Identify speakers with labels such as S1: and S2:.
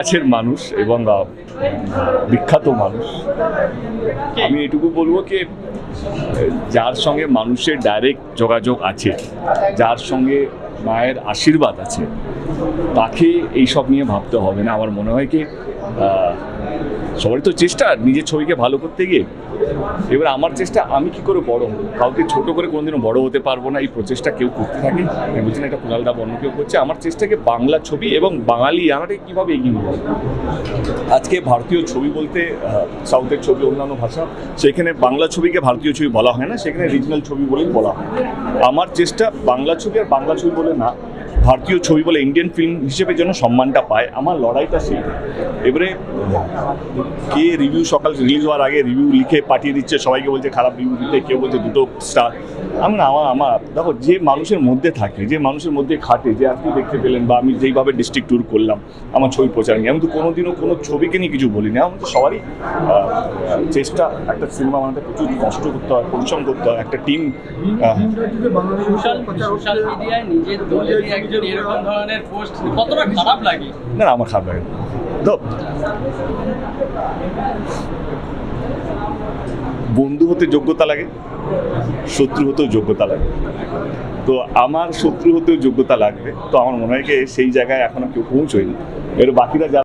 S1: কাছের মানুষ এবং বিখ্যাত মানুষ। আমি এটুকু বলবো কি, যার সঙ্গে মানুষের ডাইরেক্ট যোগাযোগ আছে, যার সঙ্গে মায়ের আশীর্বাদ আছে, তাকে এইসব নিয়ে ভাবতে হবে না। আমার মনে হয় কি সবারই তো চেষ্টা নিজের ছবিকে ভালো করতে গিয়ে। এবার আমার চেষ্টা, আমি কি করে বড় হবো, কাউকে ছোট করে কোনোদিনও বড় হতে পারবো না, এই প্রচেষ্টা কেউ করতে থাকে। আমি বলছি না এটা কুণালদা অন্য কেউ করছে। আমার চেষ্টাকে বাংলা ছবি এবং বাঙালি আনাটাকে কীভাবে এগিয়ে নিয়ে যাবো। আজকে ভারতীয় ছবি বলতে সাউথের ছবি, অন্যান্য ভাষা, সেখানে বাংলা ছবিকে ভারতীয় ছবি বলা হয় না, সেখানে রিজনাল ছবি বলেই বলা হয়। আমার চেষ্টা বাংলা ছবি আর বাংলা ছবি বলে না, ভারতীয় ছবি বলে ইন্ডিয়ান ফিল্ম হিসেবে যেন সম্মানটা পায়। আমার লড়াইটা সেই। এবারে কে রিভিউ সকাল রিলিজ হওয়ার আগে রিভিউ লিখে পাঠিয়ে দিচ্ছে, সবাইকে বলছে খারাপ রিভিউ দিতে, কেউ বলছে 2 স্টার। আমি না, আমার দেখো, যে মানুষের মধ্যে থাকে, যে মানুষের মধ্যে খাটে, যে আপনি দেখতে পেলেন বা আমি যেইভাবে ডিস্ট্রিক্ট ট্যুর করলাম আমার ছবি প্রচার নিয়ে, আমি তো কোনোদিনও কোনো ছবিকে নিয়ে কিছু বলিনি। আমার তো সবারই চেষ্টা, একটা সিনেমা বানাতে প্রচুর কষ্ট করতে হয়, পরিশ্রম করতে হয়, একটা টিম।
S2: সোশ্যাল মিডিয়ায় নিজের দলে একজন এরকম ধরনের পোস্ট কতটা খারাপ লাগে?
S1: না, আমার খারাপ লাগে তো। বন্ধু হতে যোগ্যতা লাগে, শত্রু হতেও যোগ্যতা লাগে। তো আমার শত্রু হতেও যোগ্যতা লাগবে। তো আমার মনে হয় কি সেই জায়গায় এখনো কেউ পৌঁছয়নি। এর বাকিরা